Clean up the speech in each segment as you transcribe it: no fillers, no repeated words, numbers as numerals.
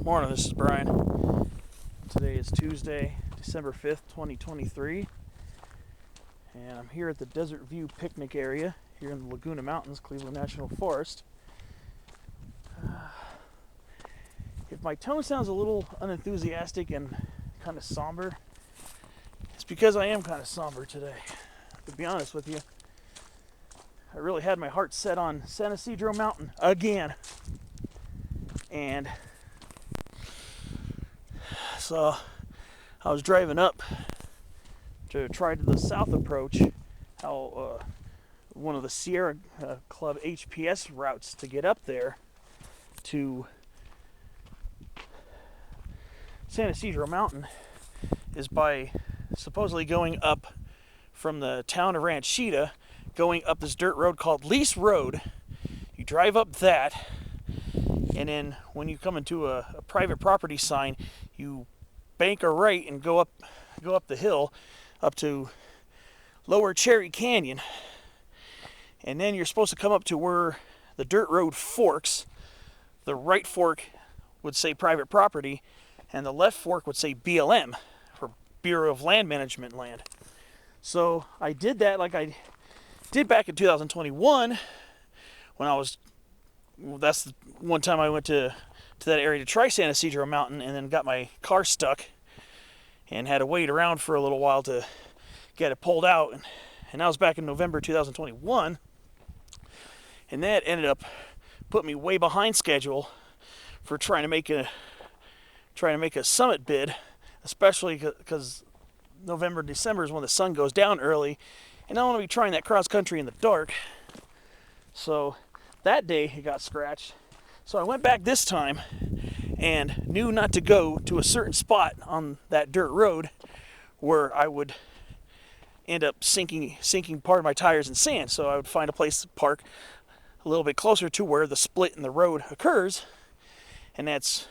Morning, this is Brian. Today is Tuesday, December 5th, 2023, and I'm here at the Desert View picnic area here in the Laguna Mountains, Cleveland National Forest. If my tone sounds a little unenthusiastic and kind of somber, it's because I am kind of somber today. To be honest with you, I really had my heart set on San Ysidro Mountain again. And so I was driving up to try to the south approach, one of the Sierra Club HPS routes to get up there to San Ysidro Mountain is by supposedly going up from the town of Ranchita, going up this dirt road called Lease Road. You drive up that, and then when you come into a private property sign, you bank a right and go up the hill up to Lower Cherry Canyon. And then you're supposed to come up to where the dirt road forks. The right fork would say private property, and the left fork would say BLM, for Bureau of Land Management land. So I did that like I did back in 2021 when that's the one time I went to that area to try San Ysidro Mountain, and then got my car stuck and had to wait around for a little while to get it pulled out. And that was back in November 2021. And that ended up putting me way behind schedule for trying to make a summit bid, especially because November, December is when the sun goes down early, and I don't want to be trying that cross country in the dark. So that day it got scratched. So I went back this time and knew not to go to a certain spot on that dirt road where I would end up sinking part of my tires in sand. So I would find a place to park a little bit closer to where the split in the road occurs, and that's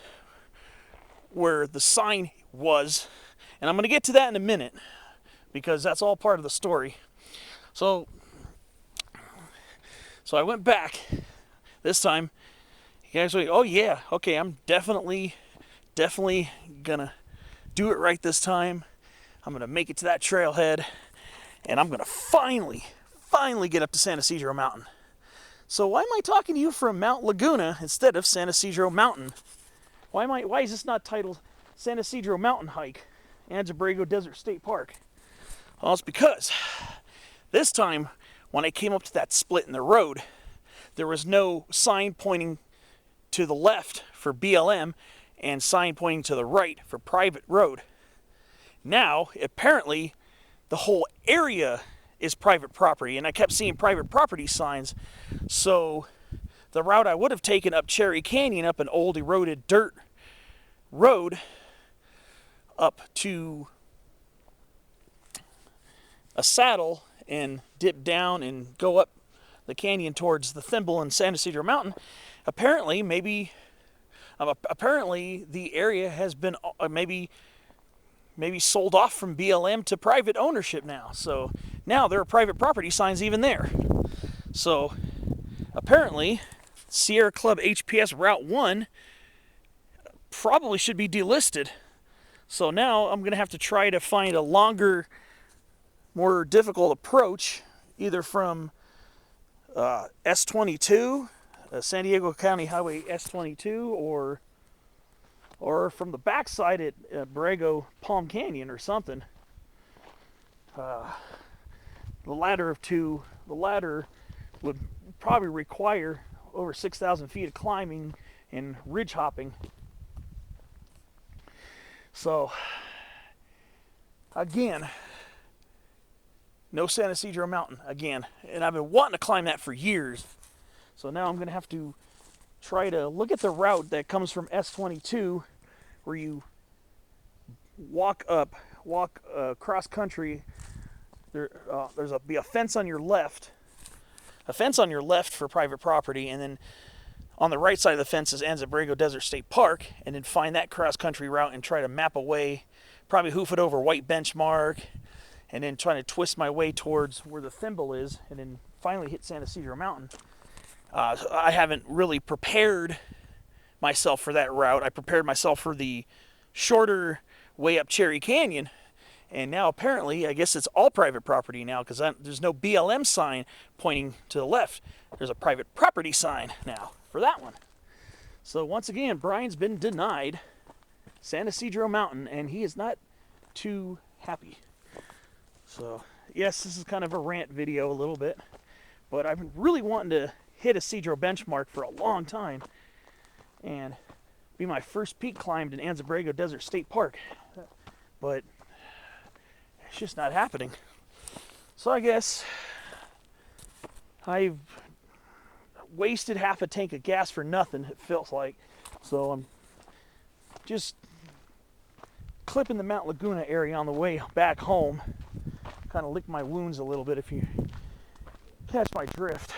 where the sign was. And I'm going to get to that in a minute because that's all part of the story. So I went back this time. You guys were, oh yeah, okay, I'm definitely gonna do it right this time. I'm gonna make it to that trailhead, and I'm gonna finally get up to San Ysidro Mountain. So why am I talking to you from Mount Laguna instead of San Ysidro Mountain? Why is this not titled San Ysidro Mountain Hike, Anza-Borrego Desert State Park? Well, it's because this time when I came up to that split in the road, there was no sign pointing to the left for BLM and sign pointing to the right for private road. Now, apparently, the whole area is private property, and I kept seeing private property signs. So the route I would have taken up Cherry Canyon, up an old eroded dirt road, up to a saddle and dip down and go up the canyon towards the Thimble and San Ysidro Mountain. Apparently the area has been maybe sold off from BLM to private ownership now. So now there are private property signs even there. So apparently Sierra Club HPS Route 1 probably should be delisted. So now I'm going to have to try to find a longer, more difficult approach, either from S22, San Diego County Highway S22, or from the backside at Borrego Palm Canyon or something. The latter would probably require over 6,000 feet of climbing and ridge hopping. So again, no San Ysidro Mountain again, and I've been wanting to climb that for years. So now I'm going to have to try to look at the route that comes from S22, where you walk cross country. There's be a fence on your left, for private property, and then on the right side of the fence is Anza-Borrego Desert State Park, and then find that cross country route and try to map a way, probably hoof it over White Benchmark, and then trying to twist my way towards where the Thimble is, and then finally hit San Ysidro Mountain. I haven't really prepared myself for that route. I prepared myself for the shorter way up Cherry Canyon. And now apparently, I guess it's all private property now because there's no BLM sign pointing to the left. There's a private property sign now for that one. So once again, Brian's been denied San Ysidro Mountain, and he is not too happy. So yes, this is kind of a rant video a little bit, but I've been really wanting to hit a Ysidro benchmark for a long time and be my first peak climbed in Anza-Borrego Desert State Park. But it's just not happening. So I guess I've wasted half a tank of gas for nothing, it feels like. So I'm just clipping the Mount Laguna area on the way back home. Kind of lick my wounds a little bit if you catch my drift.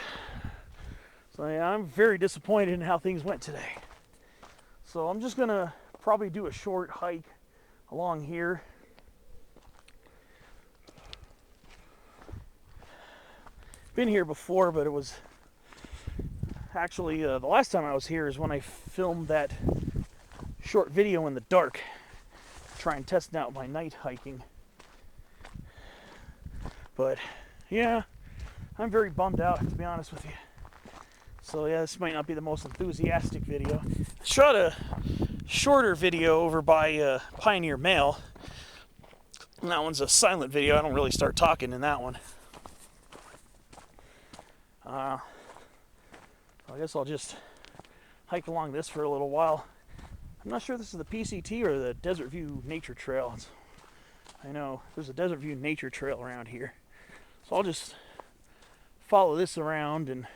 So yeah, I'm very disappointed in how things went today. So I'm just gonna probably do a short hike along here. Been here before, but it was actually the last time I was here is when I filmed that short video in the dark, trying testing out my night hiking. But yeah, I'm very bummed out, to be honest with you. So yeah, this might not be the most enthusiastic video. I shot a shorter video over by Pioneer Mail. And that one's a silent video. I don't really start talking in that one. I guess I'll just hike along this for a little while. I'm not sure if this is the PCT or the Desert View Nature Trail. I know there's a Desert View Nature Trail around here. So I'll just follow this around and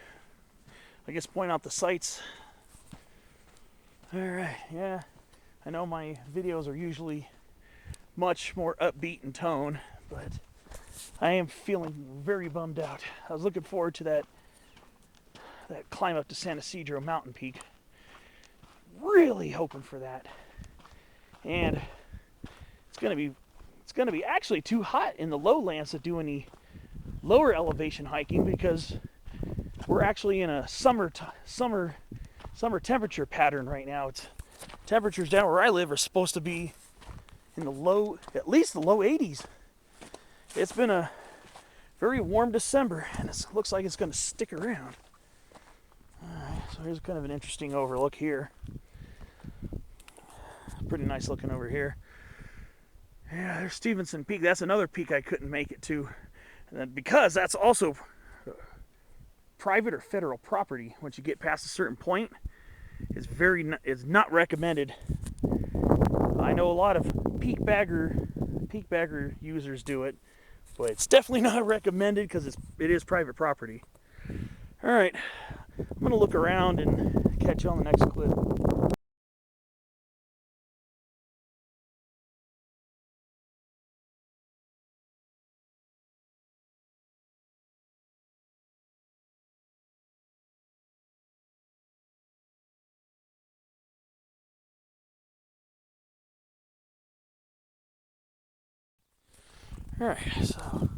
I guess point out the sights. Alright, yeah. I know my videos are usually much more upbeat in tone, but I am feeling very bummed out. I was looking forward to that climb up to San Ysidro mountain peak. Really hoping for that. And it's gonna be actually too hot in the lowlands to do any lower elevation hiking because we're actually in a summer temperature pattern right now. Temperatures down where I live are supposed to be in at least the low 80s. It's been a very warm December, and it looks like it's going to stick around. Alright, so here's kind of an interesting overlook here. Pretty nice looking over here. Yeah, there's Stevenson Peak. That's another peak I couldn't make it to, and because that's also private or federal property. Once you get past a certain point, it's not recommended. I know a lot of peak bagger users do it, but it's definitely not recommended because it is private property. All right, I'm gonna look around and catch you on the next clip. All right, so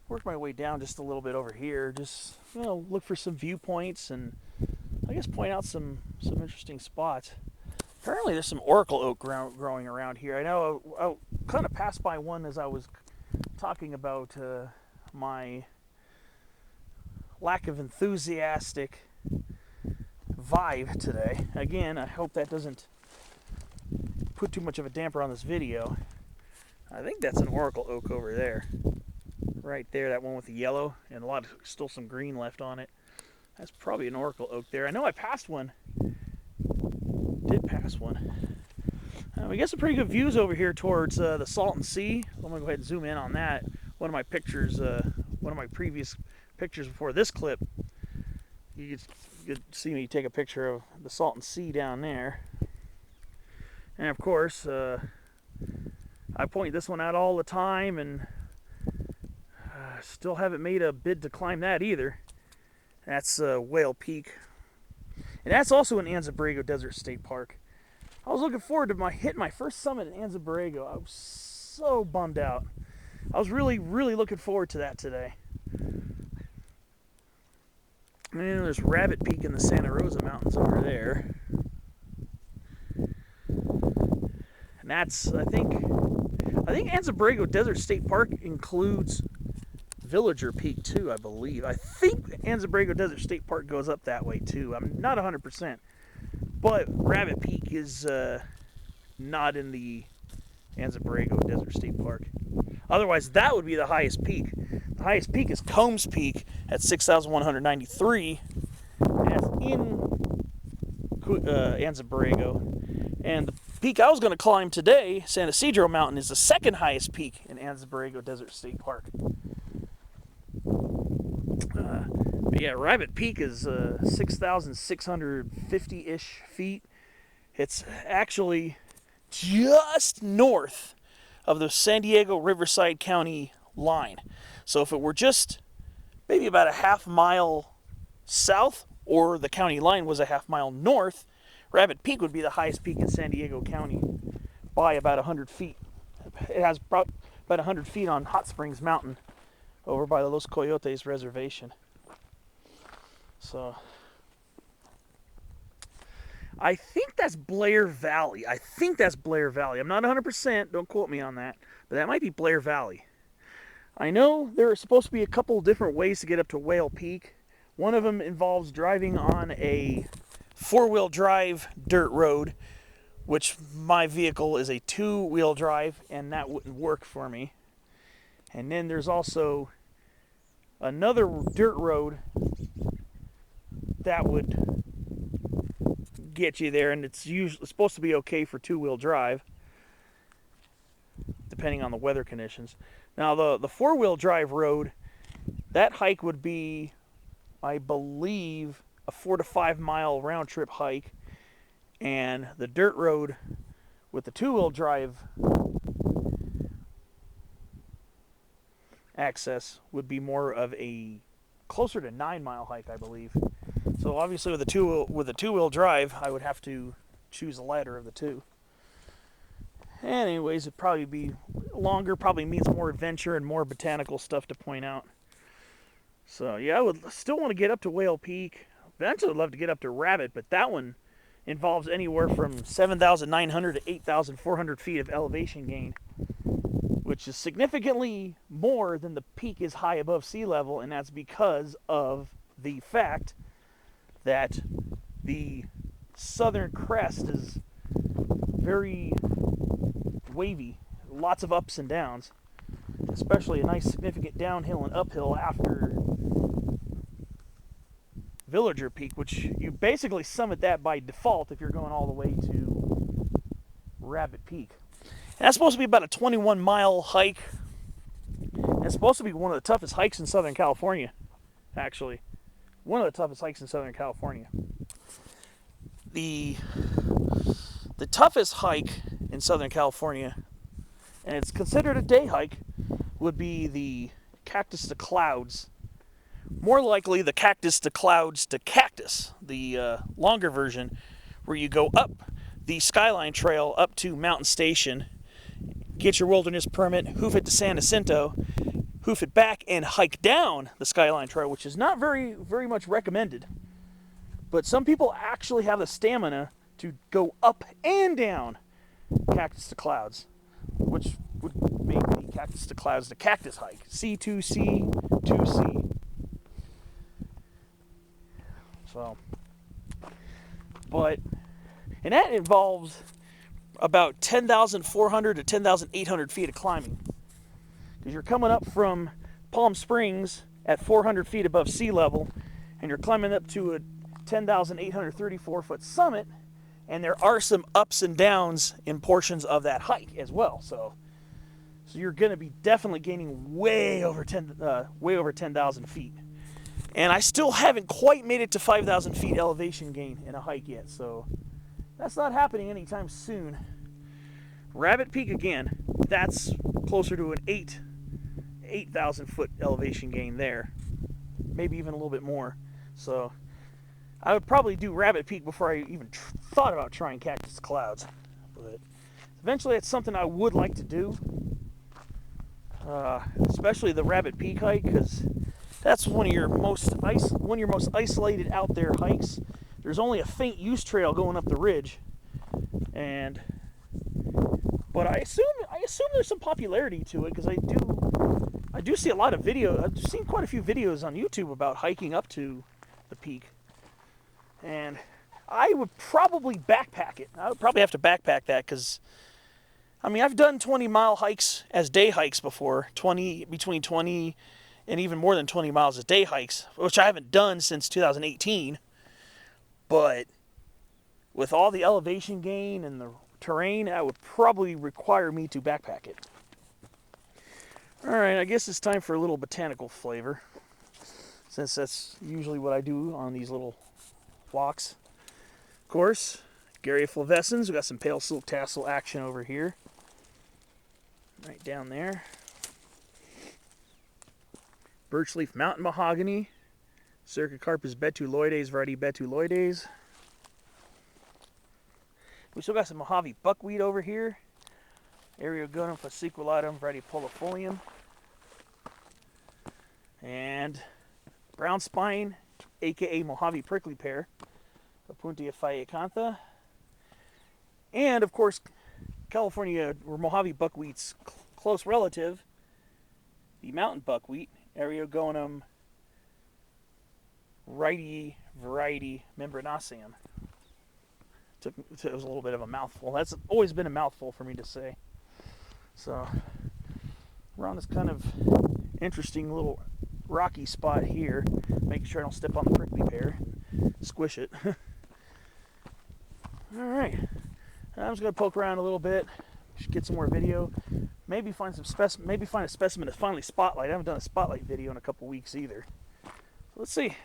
work my way down just a little bit over here. Just look for some viewpoints and I guess point out some interesting spots. Apparently, there's some oracle oak growing around here. I know I kind of passed by one as I was talking about my lack of enthusiastic vibe today. Again, I hope that doesn't put too much of a damper on this video. I think that's an oracle oak over there. Right there, that one with the yellow and still some green left on it. That's probably an oracle oak there. I know I passed one. Did pass one. We got some pretty good views over here towards the Salton Sea. I'm gonna go ahead and zoom in on that. One of my pictures, one of my previous pictures before this clip, you could see me take a picture of the Salton Sea down there. And of course, I point this one out all the time, and still haven't made a bid to climb that either. That's Whale Peak. And that's also in Anza-Borrego Desert State Park. I was looking forward to hitting my first summit in Anza-Borrego. I was so bummed out. I was really, really looking forward to that today. And there's Rabbit Peak in the Santa Rosa Mountains over there. And that's, I think Anza-Borrego Desert State Park includes Villager Peak too, I believe. I think Anza-Borrego Desert State Park goes up that way too. I'm not 100%. But Rabbit Peak is not in the Anza-Borrego Desert State Park. Otherwise, that would be the highest peak. The highest peak is Combs Peak at 6,193. That's in Anza-Borrego. And the peak I was going to climb today, San Ysidro Mountain, is the second highest peak in Anza-Borrego Desert State Park. But yeah, Rabbit Peak is 6,650-ish feet. It's actually just north of the San Diego Riverside County line. So if it were just maybe about a half mile south, or the county line was a half mile north, Rabbit Peak would be the highest peak in San Diego County by about 100 feet. It has about 100 feet on Hot Springs Mountain over by the Los Coyotes Reservation. So I think that's Blair Valley. I'm not 100%, don't quote me on that, but that might be Blair Valley. I know there are supposed to be a couple different ways to get up to Whale Peak. One of them involves driving on a four-wheel drive dirt road, which my vehicle is a two-wheel drive, and that wouldn't work for me. And then there's also another dirt road that would get you there, and it's supposed to be okay for two-wheel drive, depending on the weather conditions. Now, the four-wheel drive road, that hike would be, I believe, a 4 to 5 mile round-trip hike, and the dirt road with the two-wheel drive access would be more of a closer to 9-mile hike, I believe. So obviously with a two-wheel drive, I would have to choose the lighter of the two. Anyways, it'd probably be longer, probably means more adventure and more botanical stuff to point out. So yeah, I would still want to get up to Whale Peak. Eventually I'd love to get up to Rabbit, but that one involves anywhere from 7,900 to 8,400 feet of elevation gain, which is significantly more than the peak is high above sea level, and that's because of the fact that the southern crest is very wavy, lots of ups and downs, especially a nice significant downhill and uphill after Villager Peak, which you basically summit that by default if you're going all the way to Rabbit Peak. And that's supposed to be about a 21-mile hike. And it's supposed to be one of the toughest hikes in Southern California, actually. One of the toughest hikes in Southern California. The toughest hike in Southern California, and it's considered a day hike, would be the Cactus to Clouds. More likely the Cactus to Clouds to Cactus, the longer version, where you go up the Skyline Trail up to Mountain Station, get your wilderness permit, hoof it to San Jacinto, hoof it back, and hike down the Skyline Trail, which is not very much recommended. But some people actually have the stamina to go up and down Cactus to Clouds, which would make the Cactus to Clouds the Cactus hike. C2C, 2C. So, and that involves about 10,400 to 10,800 feet of climbing. Because you're coming up from Palm Springs at 400 feet above sea level, and you're climbing up to a 10,834 foot summit, and there are some ups and downs in portions of that hike as well. So you're going to be definitely gaining way over 10,000 feet. And I still haven't quite made it to 5,000 feet elevation gain in a hike yet, so that's not happening anytime soon. Rabbit Peak, again, that's closer to an 8,000 foot elevation gain there, maybe even a little bit more. So I would probably do Rabbit Peak before I even thought about trying Cactus to Clouds. But eventually it's something I would like to do, especially the Rabbit Peak hike, because that's one of your most isolated out there hikes. There's only a faint use trail going up the ridge, and But I assume there's some popularity to it, because I do see a lot of video. I've seen quite a few videos on YouTube about hiking up to the peak, and I would probably backpack it. I would probably have to backpack that, because I mean, I've done 20-mile hikes as day hikes before, between 20 and even more than 20 miles as day hikes, which I haven't done since 2018. But with all the elevation gain and the terrain, that would probably require me to backpack it. Alright, I guess it's time for a little botanical flavor, since that's usually what I do on these little walks. Of course, Garrya flavescens. We got some pale silk tassel action over here. Right down there. Birchleaf mountain mahogany. Cercocarpus betuloides, variety betuloides. We still got some Mojave buckwheat over here. Eriogonum fasciculatum, variety polifolium. And brown spine, aka Mojave prickly pear, Opuntia phaeacantha. And of course, California or Mojave buckwheat's close relative, the mountain buckwheat, Eriogonum variety membranaceum. It was a little bit of a mouthful. That's always been a mouthful for me to say. So we're on this kind of interesting little rocky spot here. Making sure I don't step on the prickly pear. Squish it. Alright. I'm just going to poke around a little bit. Get some more video. Maybe find some maybe find a specimen to finally spotlight. I haven't done a spotlight video in a couple weeks either. So let's see.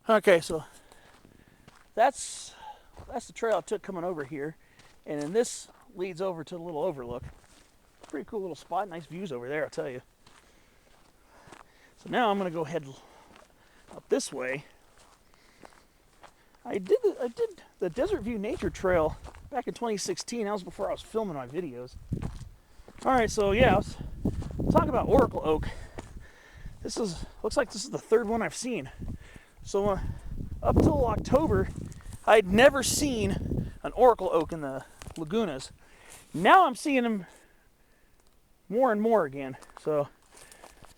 Okay, so that's the trail I took coming over here, and then this leads over to the little overlook. Pretty cool little spot, nice views over there, I'll tell you. So now I'm gonna go head up this way. I did the Desert View Nature Trail back in 2016. That was before I was filming my videos. All right, so yeah, let's talk about Oracle Oak. Looks like this is the third one I've seen. So up till October, I'd never seen an Oracle Oak in the Lagunas. Now I'm seeing them more and more again. So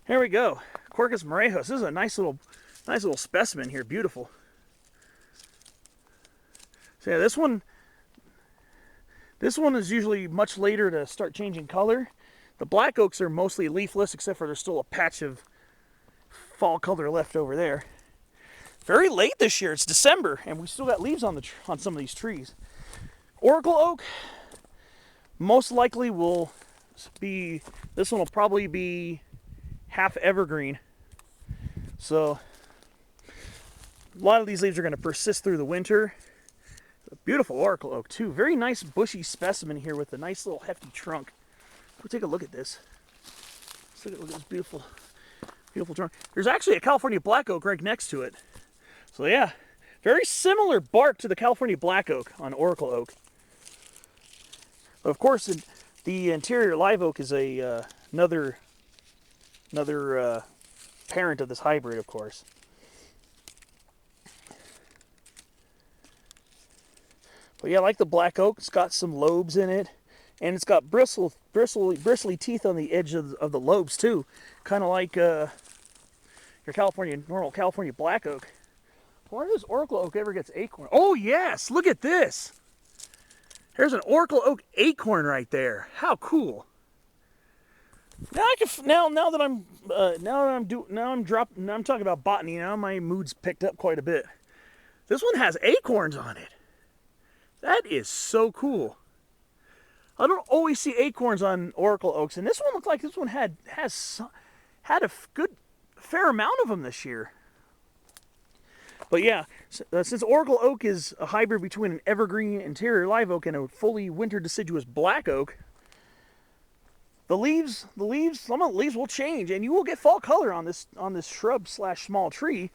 here we go. Quercus morejos. This is a nice little specimen here. Beautiful. So yeah, this one is usually much later to start changing color. The black oaks are mostly leafless, except for there's still a patch of fall color left over there. Very late this year. It's December, and we still got leaves on some of these trees. Oracle oak, most likely will be. This one will probably be half evergreen. So a lot of these leaves are going to persist through the winter. It's a beautiful Oracle oak too. Very nice bushy specimen here with a nice little hefty trunk. Go take a look at this. Let's look at this beautiful trunk. There's actually a California black oak right next to it. So yeah, very similar bark to the California black oak on Oracle oak. But of course, the interior live oak is another parent of this hybrid, of course. But yeah, like the black oak, it's got some lobes in it, and it's got bristly teeth on the edge of the lobes too, kind of like your normal California black oak. I wonder if this Oracle oak ever gets acorn. Oh yes, look at this. There's an Oracle oak acorn right there. How cool! Now that I'm talking about botany. Now my mood's picked up quite a bit. This one has acorns on it. That is so cool. I don't always see acorns on Oracle oaks, and this one looked like this one had a fair amount of them this year. But yeah, since Oracle oak is a hybrid between an evergreen interior live oak and a fully winter deciduous black oak, some of the leaves will change, and you will get fall color on this shrub / small tree.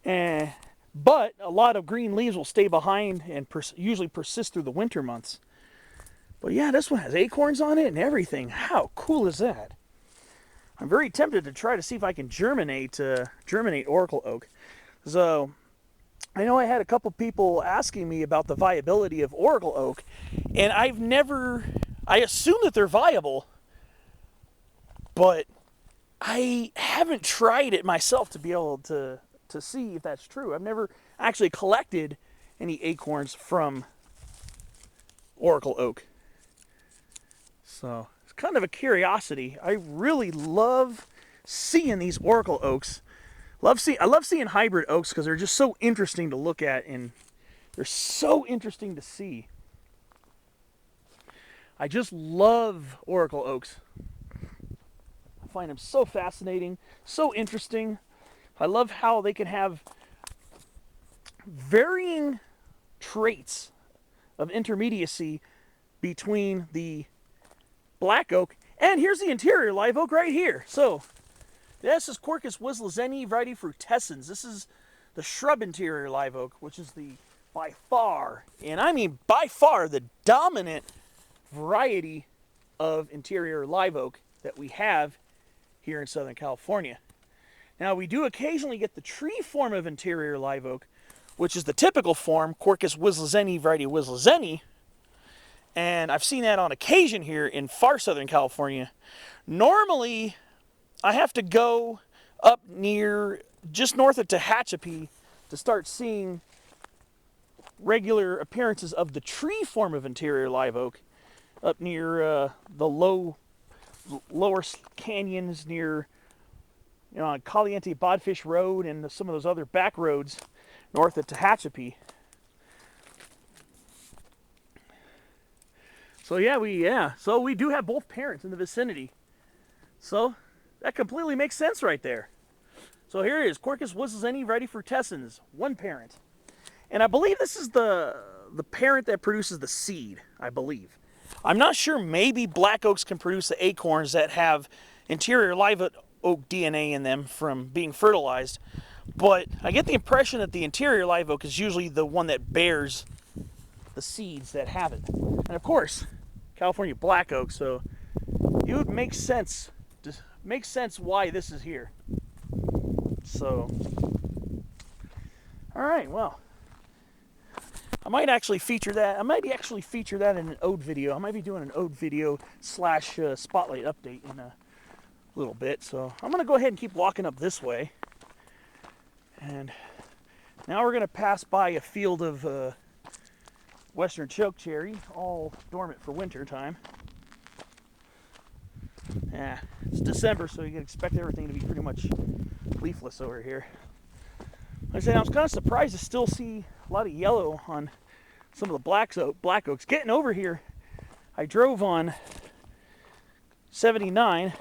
But a lot of green leaves will stay behind and usually persist through the winter months. But yeah, this one has acorns on it and everything. How cool is that? I'm very tempted to try to see if I can germinate Oracle oak. So I know I had a couple people asking me about the viability of Oracle oak, and I assume that they're viable, but I haven't tried it myself to be able to see if that's true. I've never actually collected any acorns from Oracle oak. So it's kind of a curiosity. I really love seeing these Oracle oaks. I love seeing hybrid oaks because they're just so interesting to look at and they're so interesting to see. I just love Oracle oaks. I find them so fascinating, so interesting. I love how they can have varying traits of intermediacy between the black oak, and here's the interior live oak right here. So this is Quercus wislezenii variety frutescens. This is the shrub interior live oak, which is the by far, and I mean by far, the dominant variety of interior live oak that we have here in Southern California. Now, we do occasionally get the tree form of interior live oak, which is the typical form, Quercus wislezenii variety wislezenii, and I've seen that on occasion here in far Southern California. Normally, I have to go up near, just north of Tehachapi, to start seeing regular appearances of the tree form of interior live oak, up near the lower canyons near, on Caliente Bodfish Road and some of those other back roads north of Tehachapi. So we do have both parents in the vicinity. So that completely makes sense right there. So here it is, Quercus wislezenii variety frutescens, one parent. And I believe this is the parent that produces the seed, I believe. I'm not sure, maybe black oaks can produce the acorns that have interior live oak DNA in them from being fertilized, but I get the impression that the interior live oak is usually the one that bears the seeds that have it. And of course, California black oak, so it would make sense why this is here. So, all right, well, I might actually feature that. In an ode video. I might be doing an ode video / spotlight update in a little bit. So I'm going to go ahead and keep walking up this way. And now we're going to pass by a field of western chokecherry, all dormant for winter time. Yeah, it's December, so you can expect everything to be pretty much leafless over here. Like I said, I was kind of surprised to still see a lot of yellow on some of the black oaks. Getting over here, I drove on 79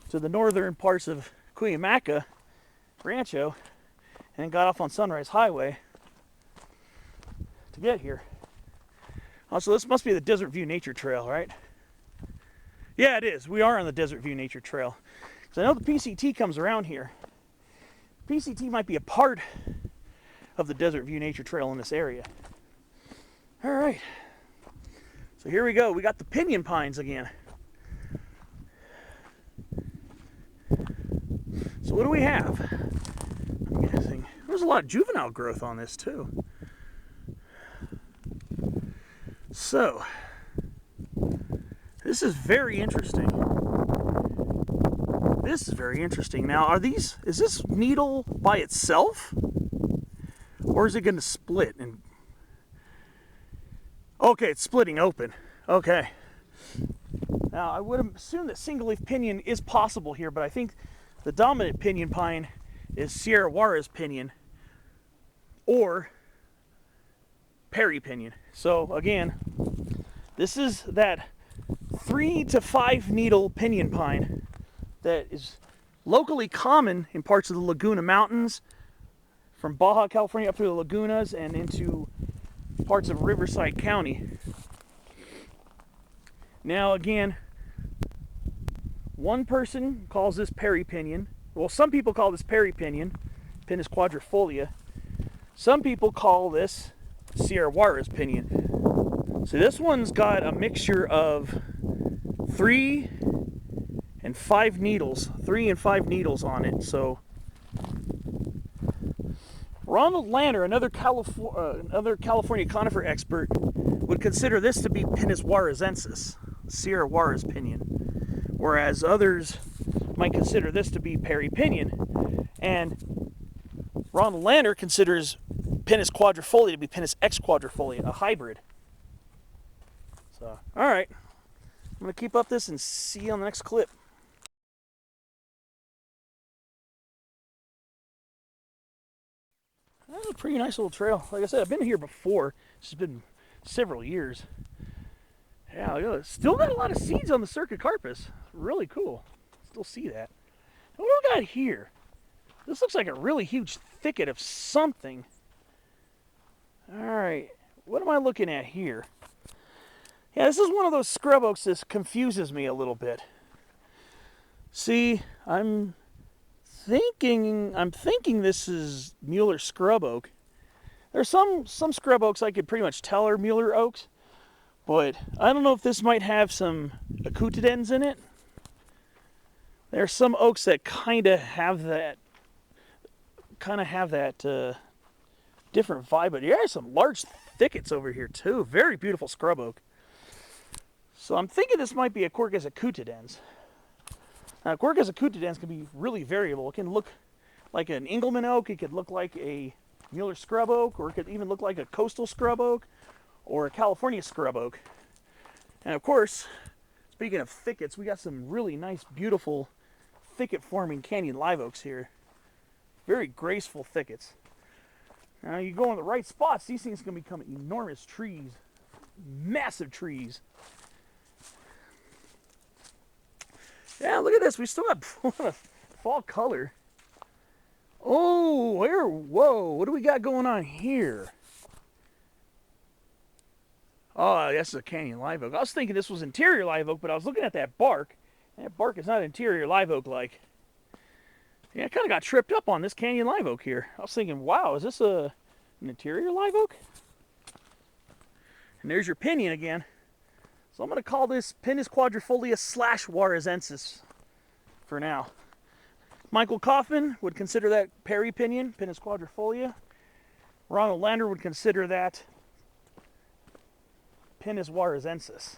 to the northern parts of Cuyamaca Rancho and got off on Sunrise Highway to get here. Also, this must be the Desert View Nature Trail, right? Yeah, it is. We are on the Desert View Nature Trail. So I know the PCT comes around here. PCT might be a part of the Desert View Nature Trail in this area. All right. So here we go. We got the pinyon pines again. So what do we have? I'm guessing there's a lot of juvenile growth on this too. So this is very interesting. Now, is this needle by itself? Or is it going to split? Okay, it's splitting open. Okay. Now, I would assume that single leaf pinyon is possible here, but I think the dominant pinyon pine is Sierra Juarez pinyon or Perry pinyon. So, again, this is that 3 to 5 needle pinyon pine that is locally common in parts of the Laguna Mountains, from Baja California up through the Lagunas and into parts of Riverside County. Now again, one person calls this Perry pinyon. Well, some people call this Perry pinyon, Pinus quadrifolia. Some people call this Sierra Juarez pinyon. So this one's got a mixture of 3.5 and 5 needles, 3 and 5 needles on it. So Ronald Lander, another California conifer expert, would consider this to be Pinus juarensis, Sierra Juarez pinion, whereas others might consider this to be Perry pinion. And Ronald Lander considers Pinus quadrifolia to be Pinus X quadrifolia, a hybrid. So, all right, I'm going to keep up this and see you on the next clip. That's a pretty nice little trail. Like I said, I've been here before. It's been several years. Yeah, look at this. Still got a lot of seeds on the Cercocarpus. Really cool. Still see that. And what do we got here? This looks like a really huge thicket of something. All right, what am I looking at here? Yeah, this is one of those scrub oaks that confuses me a little bit. See, I'm thinking this is Mueller scrub oak. There's some scrub oaks I could pretty much tell are Mueller oaks, but I don't know if this might have some acutidens in it. There's some oaks that kind of have that different vibe, but there's some large thickets over here too. Very beautiful scrub oak. So I'm thinking this might be a Quercus acutidens. Now, Quercus acutidens can be really variable. It can look like an Engelmann oak, it could look like a Mueller scrub oak, or it could even look like a coastal scrub oak, or a California scrub oak. And of course, speaking of thickets, we got some really nice, beautiful, thicket-forming canyon live oaks here. Very graceful thickets. Now, you go in the right spots, these things can become enormous trees, massive trees. Yeah, look at this. We still got a lot of fall color. Oh, whoa, what do we got going on here? Oh, that's a canyon live oak. I was thinking this was interior live oak, but I was looking at that bark, and that bark is not interior live oak like. Yeah, I kind of got tripped up on this canyon live oak here. I was thinking, wow, is this an interior live oak? And there's your pinion again. So I'm going to call this Pinus quadrifolia / juarensis for now. Michael Kaufman would consider that Perry pinion, Pinus quadrifolia. Ronald Lander would consider that Pinus juarensis.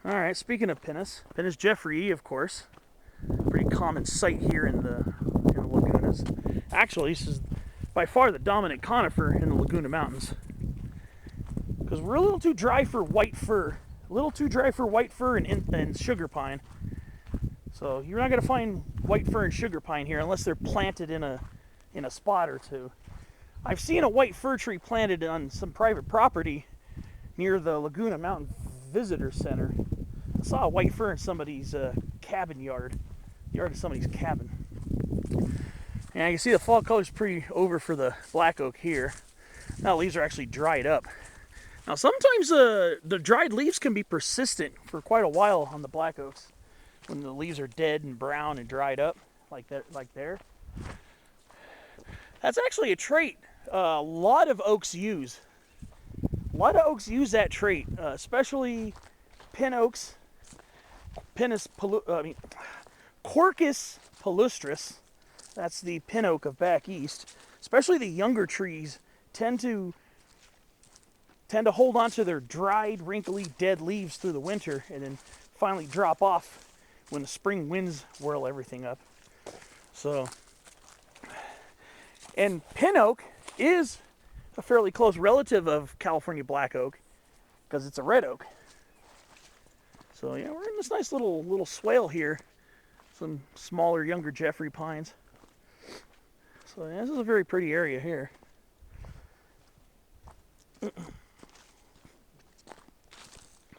All right, speaking of Pinus Jeffrey, of course. Pretty common sight here in the Lagunas. Actually, this is by far the dominant conifer in the Laguna Mountains. Because we're a little too dry for white fir. And sugar pine. So you're not going to find white fir and sugar pine here unless they're planted in a spot or two. I've seen a white fir tree planted on some private property near the Laguna Mountain Visitor Center. I saw a white fir in somebody's cabin yard of somebody's cabin. And you can see the fall color is pretty over for the black oak here. Now the leaves are actually dried up. Now sometimes the dried leaves can be persistent for quite a while on the black oaks when the leaves are dead and brown and dried up like that, like there. That's actually a trait a lot of oaks use. A lot of oaks use that trait, especially pin oaks. Quercus palustris, that's the pin oak of back east. Especially the younger trees tend to hold on to their dried, wrinkly, dead leaves through the winter and then finally drop off when the spring winds whirl everything up. So, and pin oak is a fairly close relative of California black oak because it's a red oak. So yeah, we're in this nice little swale here. Some smaller, younger Jeffrey pines. So yeah, this is a very pretty area here. So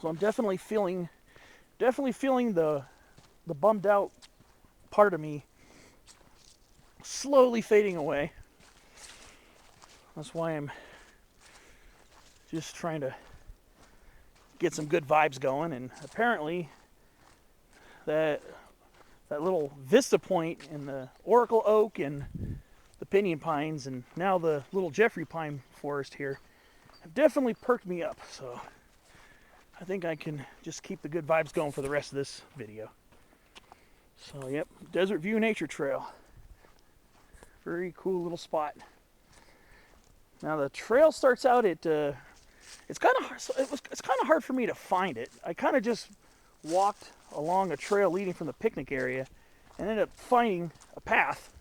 I'm definitely feeling the bummed out part of me slowly fading away. That's why I'm just trying to get some good vibes going, and apparently that little vista point in the Oracle Oak and the Pinyon Pines and now the little Jeffrey Pine forest here have definitely perked me up, so I think I can just keep the good vibes going for the rest of this video. So, yep, Desert View Nature Trail. Very cool little spot. Now the trail starts out at it's kind of hard for me to find it. I kind of just walked along a trail leading from the picnic area and ended up finding a path.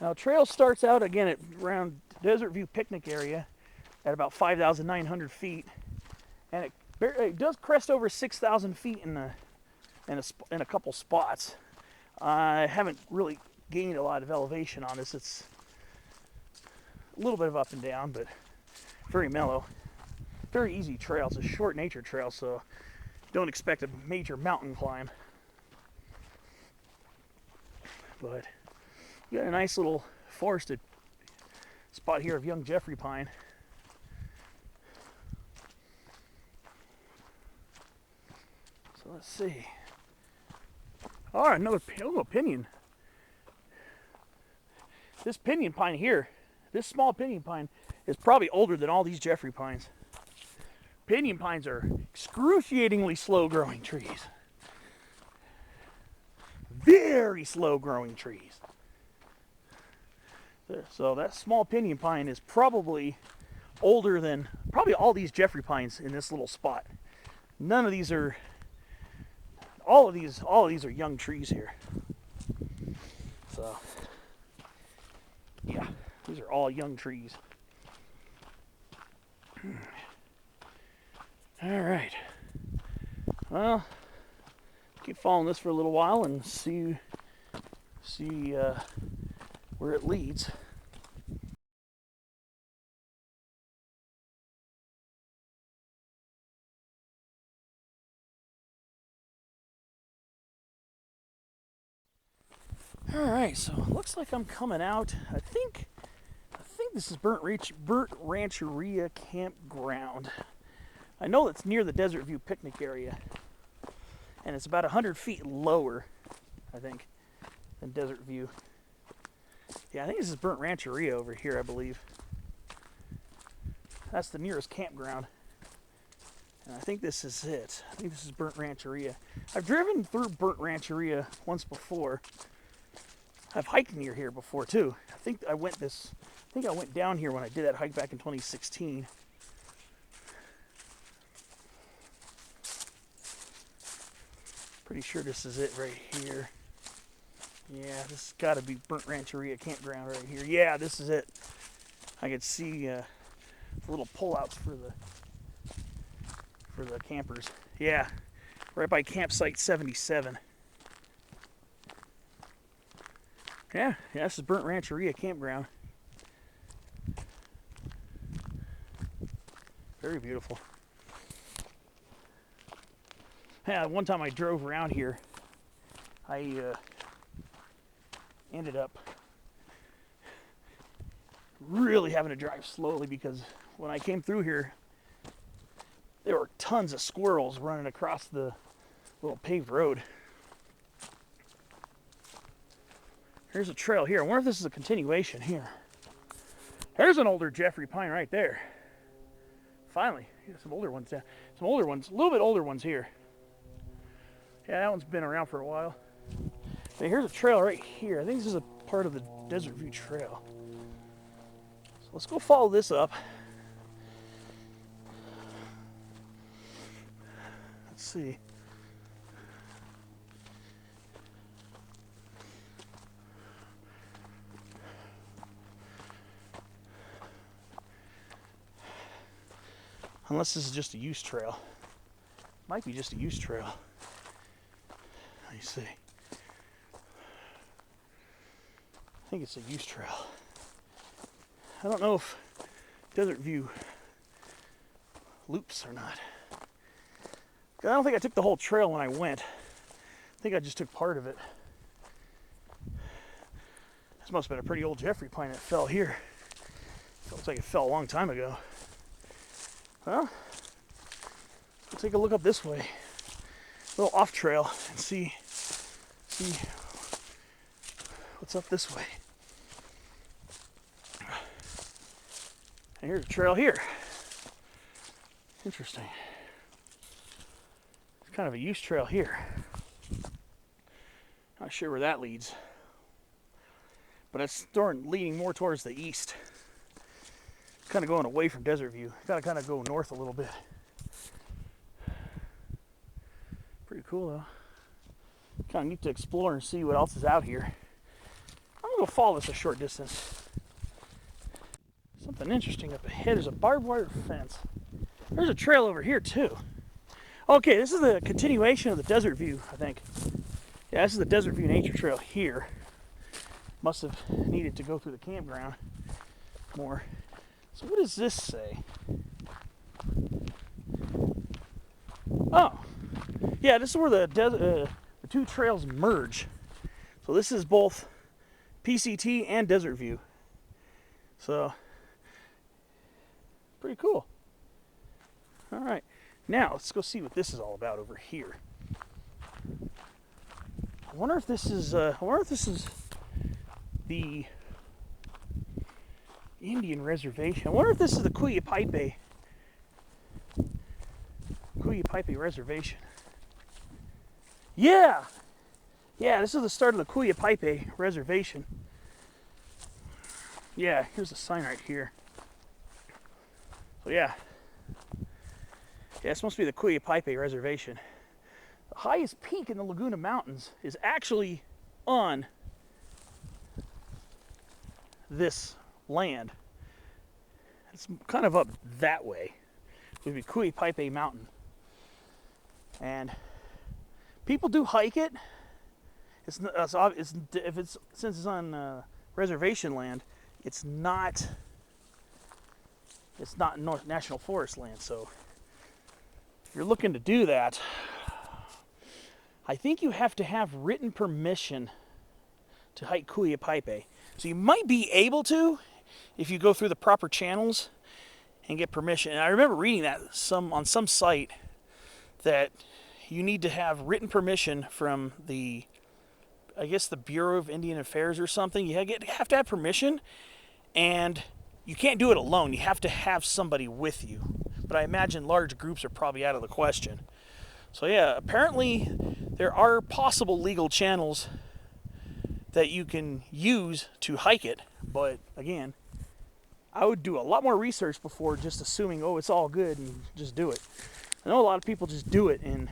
Now the trail starts out again at around Desert View picnic area at about 5,900 feet, and it does crest over 6,000 feet in a couple spots. I haven't really gained a lot of elevation on this. It's a little bit of up and down, but very mellow. Very easy trail. It's a short nature trail, so don't expect a major mountain climb. But you got a nice little forested spot here of young Jeffrey pine. So let's see. Oh, another pinyon. This pinyon pine here, this small pinyon pine, is probably older than all these Jeffrey pines. Pinyon pines are excruciatingly slow growing trees. Very slow growing trees. So that small pinyon pine is probably older than probably all these Jeffrey pines in this little spot. None of these are, all of these are young trees here. So yeah, these are all young trees. All right. Well, keep following this for a little while and see where it leads. All right, so it looks like I'm coming out. I think this is Burnt Rancheria Campground. I know it's near the Desert View picnic area, and it's about 100 feet lower, I think, than Desert View. Yeah, I think this is Burnt Rancheria over here, I believe. That's the nearest campground. And I think this is it. I think this is Burnt Rancheria. I've driven through Burnt Rancheria once before. I've hiked near here before too. I think I went down here when I did that hike back in 2016. Pretty sure this is it right here. Yeah, this has got to be Burnt Rancheria Campground right here. Yeah, this is it. I could see the little pullouts for the campers. Yeah, right by campsite 77. Yeah, this is Burnt Rancheria Campground. Very beautiful. Yeah, one time I drove around here, I ended up really having to drive slowly because when I came through here, there were tons of squirrels running across the little paved road. Here's a trail here. I wonder if this is a continuation here. There's an older Jeffrey pine right there. Finally, some older ones down. Some older ones, a little bit older ones here. Yeah, that one's been around for a while. But here's a trail right here. I think this is a part of the Desert View Trail. So let's go follow this up. Let's see. Unless this is just a use trail. Might be just a use trail. Let me see. I think it's a use trail. I don't know if Desert View loops or not. I don't think I took the whole trail when I went. I think I just took part of it. This must have been a pretty old Jeffrey pine that fell here. It looks like it fell a long time ago. Well, we'll take a look up this way, a little off trail, and see what's up this way. And here's a trail here. Interesting. kind of a use trail here. Not sure where that leads, but it's leading more towards the east. Kind of going away from Desert View. Gotta kind of go north a little bit. Pretty cool though. Kind of neat to explore and see what else is out here. I'm gonna go follow this a short distance. Something interesting up ahead. There's a barbed wire fence. There's a trail over here too. Okay, this is the continuation of the Desert View, I think. Yeah, this is the Desert View Nature Trail here. Must have needed to go through the campground more. So what does this say? Oh, yeah, this is where the two trails merge. So this is both PCT and Desert View. So, pretty cool. All right, now let's go see what this is all about over here. I wonder if this is the Indian reservation. I wonder if this is the Cuyapaipe reservation. Yeah, this is the start of the Cuyapaipe reservation. Yeah, here's the sign right here. So yeah, this must be the Cuyapaipe reservation. The highest peak in the Laguna Mountains is actually on this land. It's kind of up that way. It would be Cuyapaipe Mountain. And people do hike it. Since it's on reservation land, it's not National Forest land. So if you're looking to do that, I think you have to have written permission to hike Cuyapaipe. So you might be able to if you go through the proper channels and get permission. And I remember reading that on some site that you need to have written permission from the Bureau of Indian Affairs or something. You have to have permission, and you can't do it alone. You have to have somebody with you. But I imagine large groups are probably out of the question. So yeah, apparently there are possible legal channels that you can use to hike it. But again, I would do a lot more research before just assuming, oh, it's all good and just do it. I know a lot of people just do it and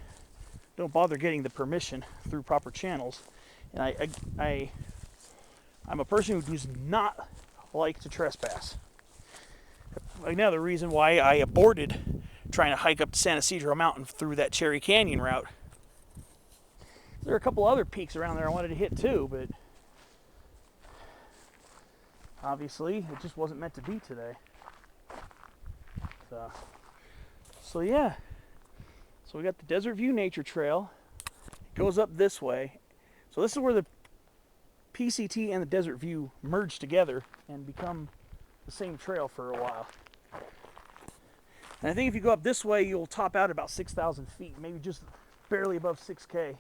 don't bother getting the permission through proper channels. And I'm a person who does not like to trespass. Another reason why I aborted trying to hike up to San Isidro Mountain through that Cherry Canyon route. There are a couple other peaks around there I wanted to hit too, but obviously it just wasn't meant to be today. So yeah. So we got the Desert View Nature Trail. It goes up this way. So this is where the PCT and the Desert View merge together and become the same trail for a while. And I think if you go up this way, you'll top out at about 6,000 feet, maybe just barely above 6K. And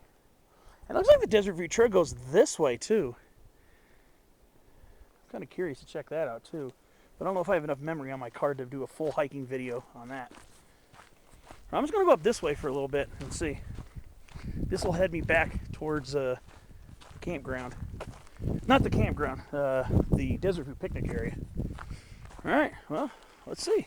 it looks like the Desert View Trail goes this way too. I'm kind of curious to check that out too. But I don't know if I have enough memory on my card to do a full hiking video on that. I'm just going to go up this way for a little bit and see. This will head me back towards the campground. Not the campground, the Desert View picnic area. Alright, well, let's see.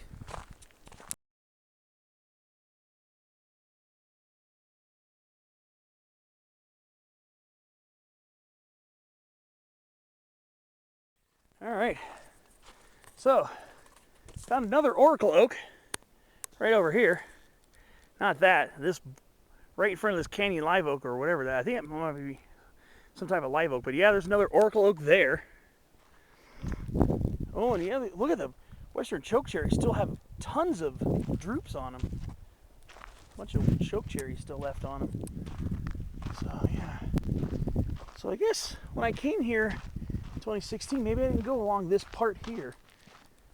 Alright, so found another oracle oak right over here. Not that, this right in front of this canyon live oak or whatever that. I think it might be some type of live oak, but yeah, there's another oracle oak there. Oh, and yeah, look at the western chokecherries, still have tons of droops on them. A bunch of chokecherries still left on them. So yeah. So I guess when I came here in 2016, maybe I didn't go along this part here.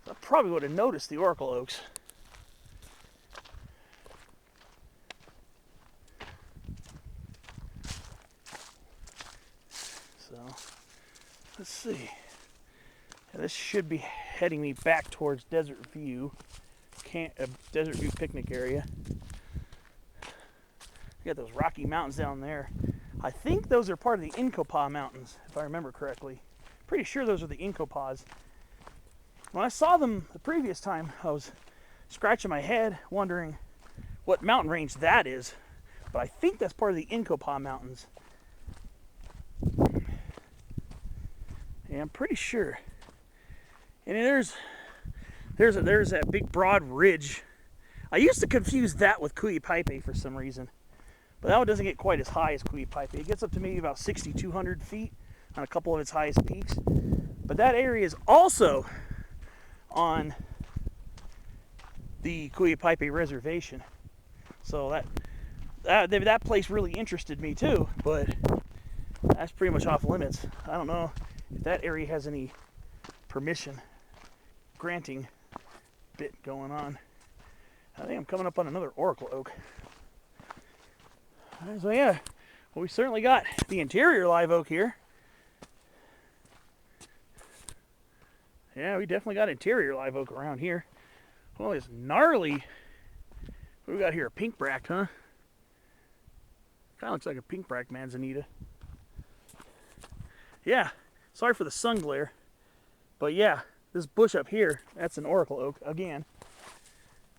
I probably would have noticed the oracle oaks. So let's see. Yeah, this should be heading me back towards Desert View, Desert View picnic area. You got those Rocky Mountains down there. I think those are part of the Incopa Mountains, if I remember correctly. Pretty sure those are the Incopas. When I saw them the previous time, I was scratching my head, wondering what mountain range that is. But I think that's part of the Incopa Mountains. Yeah, I'm pretty sure. And there's that big broad ridge. I used to confuse that with Cuiapaipe for some reason. But that one doesn't get quite as high as Cuiapaipe. It gets up to maybe about 6,200 feet on a couple of its highest peaks. But that area is also on the Cuiapaipe Reservation. So that place really interested me too, but that's pretty much off limits. I don't know if that area has any permission granting bit going on. I think I'm coming up on another Oracle Oak. So yeah, well, we certainly got the interior live oak here. Yeah, we definitely got interior live oak around here. Well, it's gnarly. What do we got here? A pink bract, huh? Kind of looks like a pink bract manzanita. Yeah, sorry for the sun glare. But yeah, this bush up here, that's an Oracle Oak again.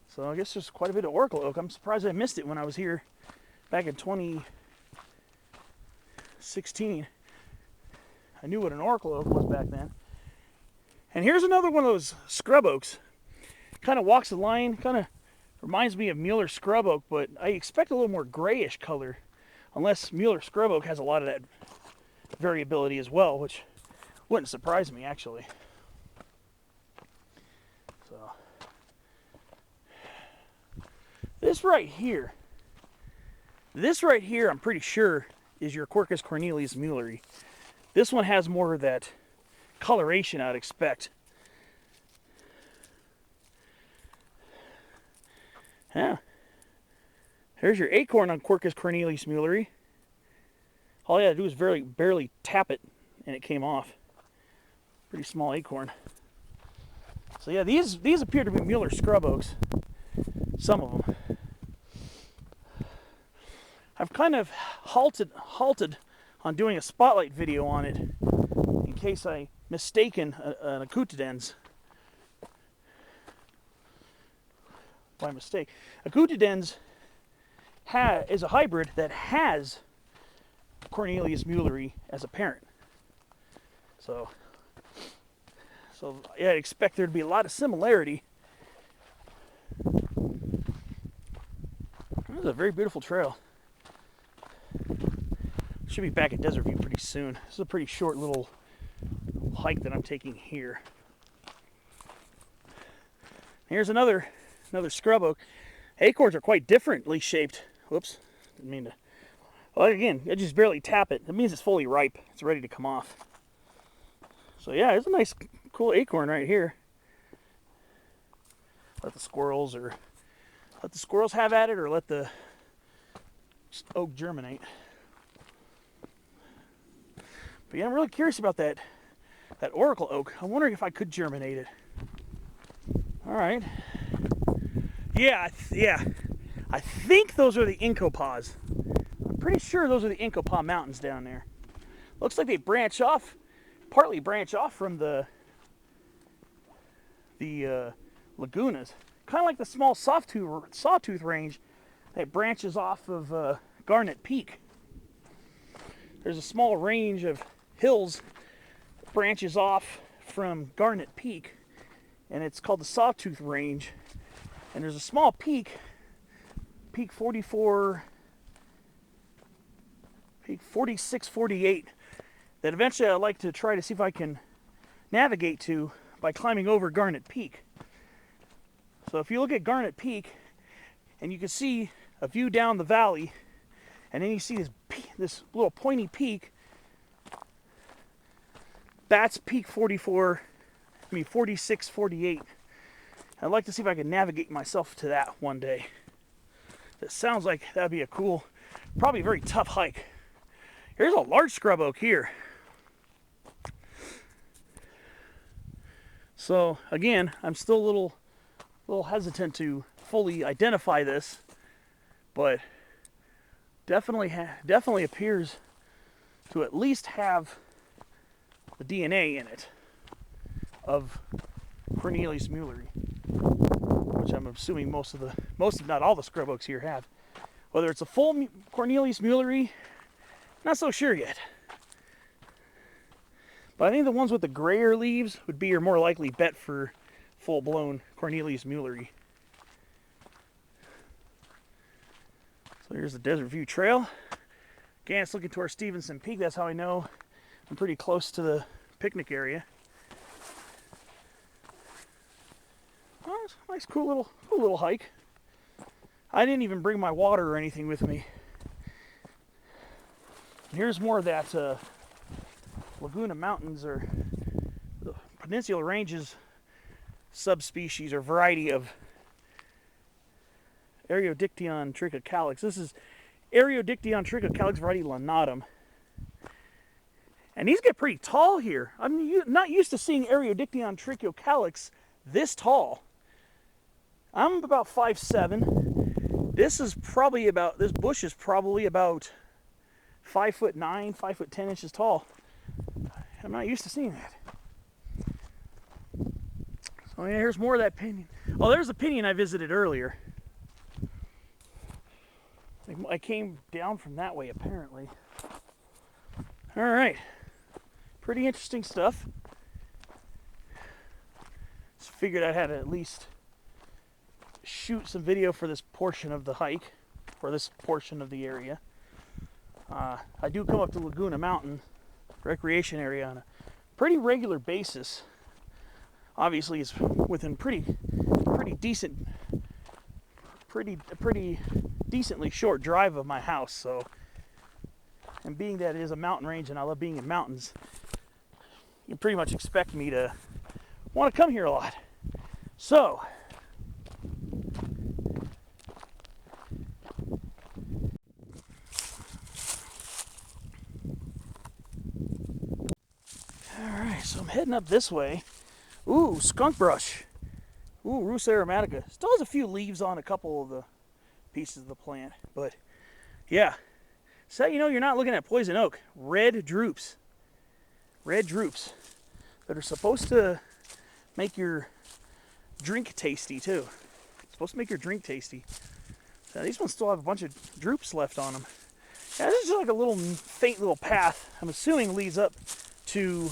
So I guess there's quite a bit of Oracle Oak. I'm surprised I missed it when I was here back in 2016. I knew what an Oracle Oak was back then. And here's another one of those scrub oaks. Kind of walks the line, kind of reminds me of Mueller scrub oak, but I expect a little more grayish color, unless Mueller scrub oak has a lot of that variability as well, which wouldn't surprise me actually. So this right here, I'm pretty sure is your Quercus cornelius Muelleri. This one has more of that coloration I'd expect. Yeah. Here's your acorn on Quercus cornelius Muelleri. All you had to do was barely tap it and it came off. Pretty small acorn. So yeah, these appear to be Mueller scrub oaks. Some of them. I've kind of halted on doing a spotlight video on it in case I mistaken an acutidens by mistake. Acutidens is a hybrid that has Cornelius Muelleri as a parent. So yeah, I expect there to be a lot of similarity. This is a very beautiful trail. Should be back at Desert View pretty soon. This is a pretty short little hike that I'm taking here. Here's another scrub oak. Acorns are quite differently shaped. Whoops, didn't mean to. Well, again, I just barely tap it. That means it's fully ripe. It's ready to come off. So yeah, it's a nice, cool acorn right here. Let the squirrels have at it, or let the oak germinate. But yeah, I'm really curious about that Oracle Oak. I'm wondering if I could germinate it. All right. Yeah. I think those are the Incopas. I'm pretty sure those are the Incopa Mountains down there. Looks like they partly branch off from the Lagunas. Kind of like the small sawtooth range that branches off of Garnet Peak. There's a small range of hills that branches off from Garnet Peak, and it's called the Sawtooth Range. And there's a small peak 46, 48, that eventually I'd like to try to see if I can navigate to by climbing over Garnet Peak. So if you look at Garnet Peak, and you can see a view down the valley, and then you see this little pointy peak. That's peak 46, 48. I'd like to see if I can navigate myself to that one day. That sounds like that'd be a cool, probably very tough hike. Here's a large scrub oak here. So again, I'm still a little hesitant to fully identify this, but definitely appears to at least have the DNA in it of Cornelius Muelleri, which I'm assuming most if not all the scrub oaks here have. Whether it's a full Cornelius Muelleri, not so sure yet. But I think the ones with the grayer leaves would be your more likely bet for full-blown Cornelius Muelleri. So here's the Desert View Trail. Again, it's looking towards Stevenson Peak. That's how I know I'm pretty close to the picnic area. Oh, it's a nice, cool little hike. I didn't even bring my water or anything with me. And here's more of that Laguna Mountains or the Peninsula Ranges subspecies or variety of Aerodictyon trichocalyx. This is Aerodictyon trichocalyx variety lanatum. And these get pretty tall here. I'm not used to seeing Aerodictyon trichocalyx this tall. I'm about 5'7". This bush is probably about 5'9", 5'10" inches tall. I'm not used to seeing that. So yeah, here's more of that pinyon. Oh, there's the pinyon I visited earlier. I came down from that way, apparently. All right. Pretty interesting stuff. Just figured I had to at least shoot some video for this portion of the hike, for this portion of the area. I do come up to Laguna Mountain recreation area on a pretty regular basis. Obviously, it's within pretty decently short drive of my house. So, and being that it is a mountain range and I love being in mountains, you pretty much expect me to want to come here a lot. So, so I'm heading up this way. Ooh, skunk brush. Ooh, Rus aromatica. Still has a few leaves on a couple of the pieces of the plant. But, yeah. So you know you're not looking at poison oak. Red drupes. Red drupes. That are supposed to make your drink tasty, too. Supposed to make your drink tasty. Now, these ones still have a bunch of drupes left on them. Yeah, this is just like a little faint little path. I'm assuming leads up to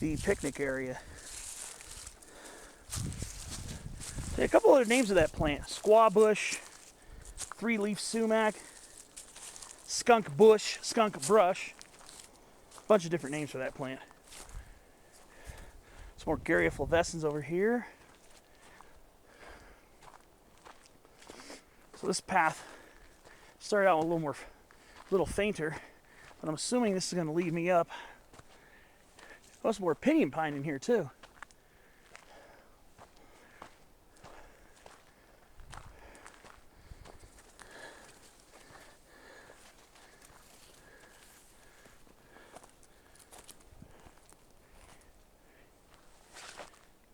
the picnic area. A couple other names of that plant: squaw bush, three-leaf sumac, skunk bush, skunk brush. A bunch of different names for that plant. Some more Garrya fulvescens over here. So this path started out a little fainter, but I'm assuming this is going to lead me up. There's more pinyon pine in here too.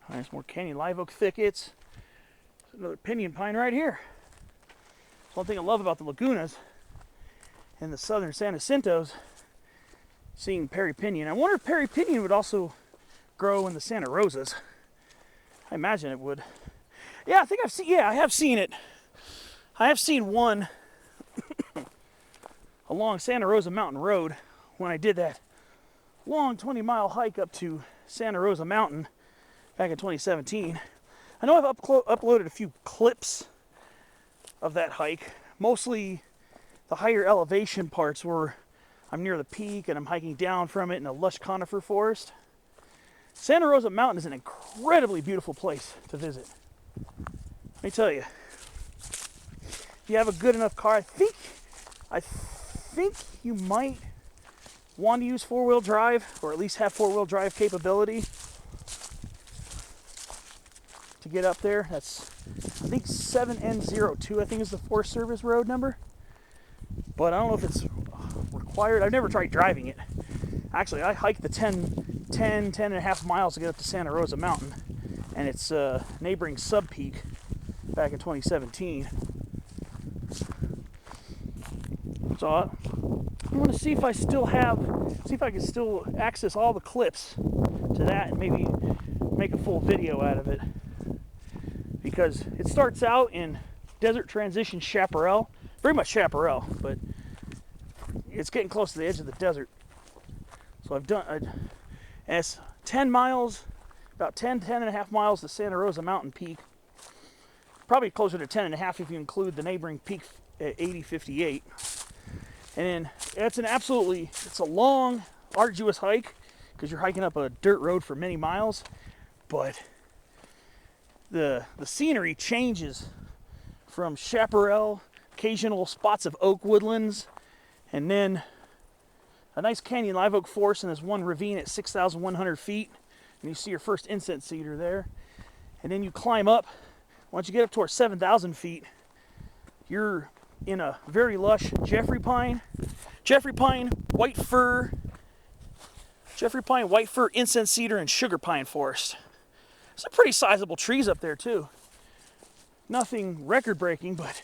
There's more canyon live oak thickets. There's another pinyon pine right here. That's one thing I love about the lagunas and the southern San Jacintos, seeing Perry pinyon. I wonder if Perry pinyon would also grow in the Santa Rosas. I imagine it would. Yeah, I have seen it. I have seen one along Santa Rosa Mountain Road when I did that long 20-mile hike up to Santa Rosa Mountain back in 2017. I know I've uploaded a few clips of that hike, mostly the higher elevation parts where I'm near the peak and I'm hiking down from it in a lush conifer forest. Santa Rosa Mountain is an incredibly beautiful place to visit. Let me tell you, if you have a good enough car, I think you might want to use four-wheel drive, or at least have four-wheel drive capability to get up there. That's, I think, 7N02, I think is the Forest Service road number. But I don't know if it's required. I've never tried driving it. Actually, I hiked the 10 and a half miles to get up to Santa Rosa Mountain, and its neighboring sub-peak back in 2017. So I'm going to see if I can still access all the clips to that and maybe make a full video out of it. Because it starts out in Desert Transition Chaparral, very much Chaparral, but it's getting close to the edge of the desert. So and it's 10 miles, about 10 and a half miles to Santa Rosa Mountain Peak. Probably closer to 10 and a half if you include the neighboring peak at 8058. And then it's a long, arduous hike because you're hiking up a dirt road for many miles, but the scenery changes from chaparral, occasional spots of oak woodlands, and then a nice canyon live oak forest, and there's one ravine at 6,100 feet, and you see your first incense cedar there. And then you climb up. Once you get up towards 7,000 feet, you're in a very lush Jeffrey pine, white fir, incense cedar, and sugar pine forest. Some pretty sizable trees up there too. Nothing record-breaking, but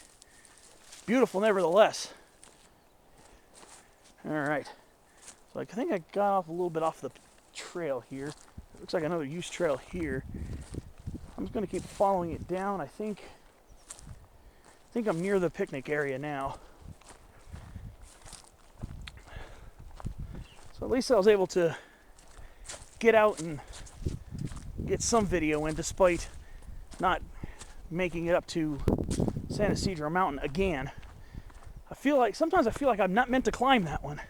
beautiful nevertheless. All right, so I think I got off a little bit off the trail here. It looks like another used trail here. I'm just going to keep following it down. I think I'm near the picnic area now. So at least I was able to get out and get some video in despite not making it up to San Ysidro Mountain again. Sometimes I feel like I'm not meant to climb that one.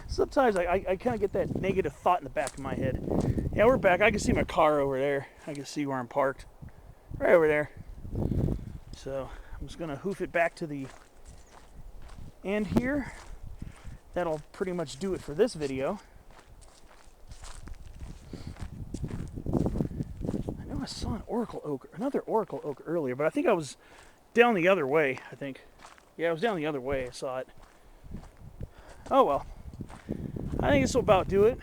Sometimes I kind of get that negative thought in the back of my head. Yeah, we're back. I can see my car over there. I can see where I'm parked. Right over there. So I'm just going to hoof it back to the end here. That'll pretty much do it for this video. I know I saw another oracle oak earlier, but I think I was down the other way, I think. Yeah, I was down the other way. I saw it. Oh well. I think this will about do it.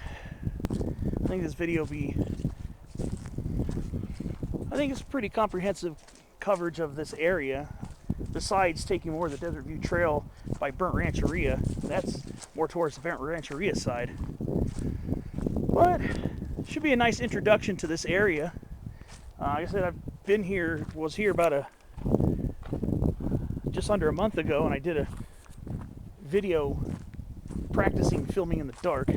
I think this video I think it's pretty comprehensive coverage of this area, besides taking more of the Desert View Trail by Burnt Rancheria. That's more towards the Burnt Rancheria side. But it should be a nice introduction to this area. Like I said, was here about just under a month ago, and I did a video practicing filming in the dark.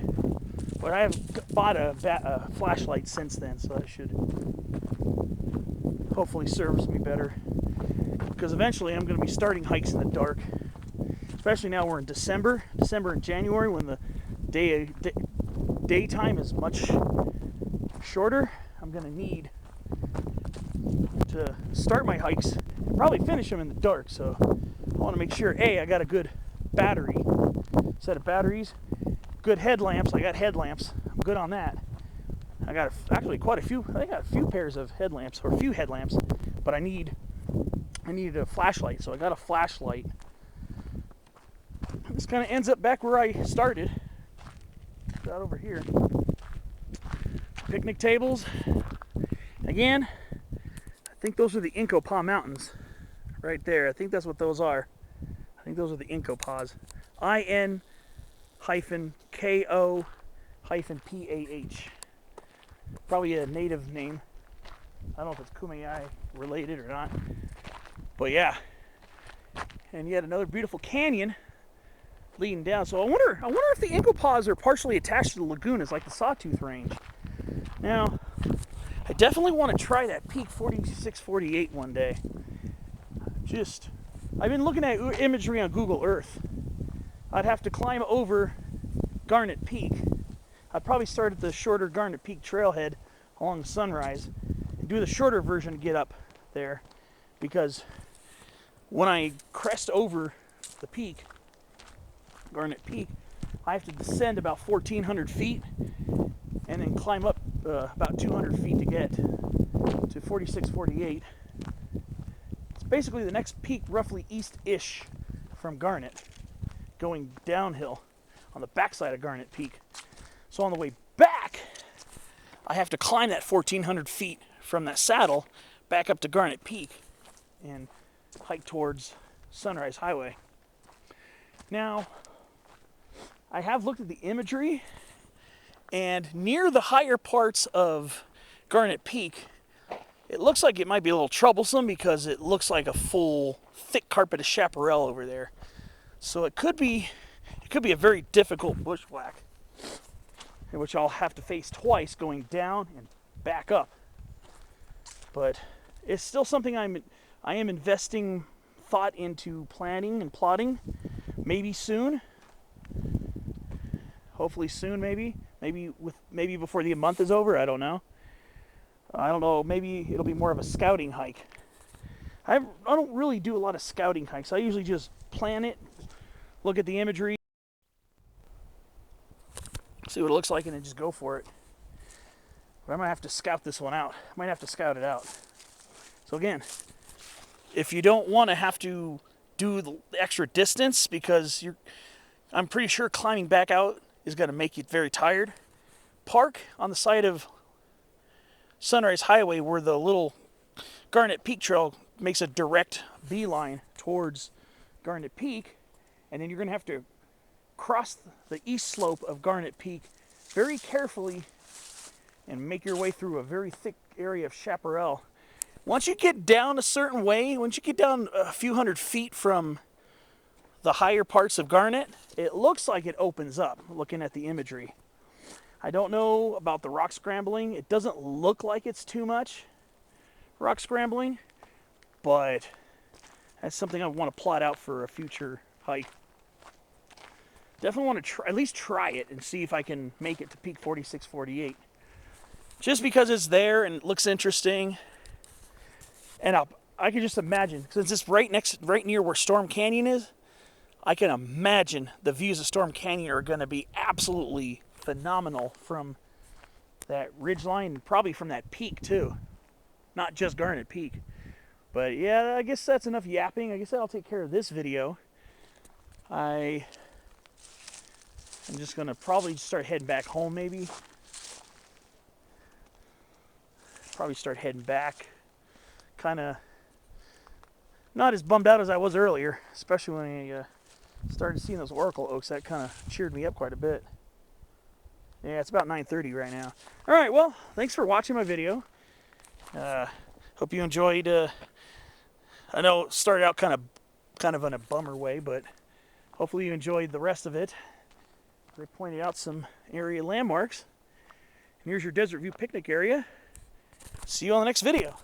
But I have bought a flashlight since then, so that should hopefully serves me better. Because eventually I'm going to be starting hikes in the dark. Especially now we're in December and January, when the daytime is much shorter. I'm going to need to start my hikes and probably finish them in the dark. So I want to make sure, I got a good set of batteries, good headlamps. I got headlamps. I'm good on that. I got actually quite a few. I got a few pairs of headlamps, or a few headlamps, but I needed a flashlight, so I got a flashlight. This kind of ends up back where I started. Out over here. Picnic tables. Again, I think those are the Incopa Mountains right there. I think that's what those are. I think those are the Incopas. INKO-PAH. Probably a native name. I don't know if it's Kumeyaay related or not. But yeah. And yet another beautiful canyon leading down. So I wonder if the Incopas are partially attached to the lagunas like the Sawtooth Range. Now, I definitely want to try that peak 4648 one day. I've been looking at imagery on Google Earth. I'd have to climb over Garnet Peak. I'd probably start at the shorter Garnet Peak trailhead along Sunrise and do the shorter version to get up there, because when I crest over the peak, Garnet Peak, I have to descend about 1,400 feet and then climb up about 200 feet to get to 4648. It's basically the next peak roughly east-ish from Garnet, going downhill on the backside of Garnet Peak. So on the way back, I have to climb that 1,400 feet from that saddle back up to Garnet Peak. And hike towards Sunrise Highway. Now, I have looked at the imagery, and near the higher parts of Garnet Peak, it looks like it might be a little troublesome because it looks like a full, thick carpet of chaparral over there. So it could be a very difficult bushwhack, in which I'll have to face twice, going down and back up. But it's still something I am investing thought into planning and plotting. Maybe soon. Hopefully soon, maybe before the month is over. I don't know. Maybe it'll be more of a scouting hike. I don't really do a lot of scouting hikes. I usually just plan it, look at the imagery, see what it looks like, and then just go for it. But I might have to scout this one out. I might have to scout it out. So again, if you don't want to have to do the extra distance, because I'm pretty sure climbing back out is going to make you very tired, park on the side of Sunrise Highway where the little Garnet Peak Trail makes a direct beeline towards Garnet Peak, and then you're going to have to cross the east slope of Garnet Peak very carefully and make your way through a very thick area of chaparral. Once you get down a certain way, once you get down a few hundred feet from the higher parts of Garnet, it looks like it opens up, looking at the imagery. I don't know about the rock scrambling. It doesn't look like it's too much rock scrambling, but that's something I want to plot out for a future hike. Definitely want to at least try it and see if I can make it to Peak 4648. Just because it's there and it looks interesting. And I can just imagine, since it's right near where Storm Canyon is, I can imagine the views of Storm Canyon are going to be absolutely phenomenal from that ridgeline, and probably from that peak too. Not just Garnet Peak. But yeah, I guess that's enough yapping. I guess that'll take care of this video. I'm just going to probably start heading back home maybe. Probably start heading back. Kind of not as bummed out as I was earlier, especially when I started seeing those oracle oaks. That kind of cheered me up quite a bit. Yeah, it's about 9:30 right now. All right, well, thanks for watching my video. Hope you enjoyed. I know it started out kind of in a bummer way, but hopefully you enjoyed the rest of it. I pointed out some area landmarks. And here's your Desert View picnic area. See you on the next video.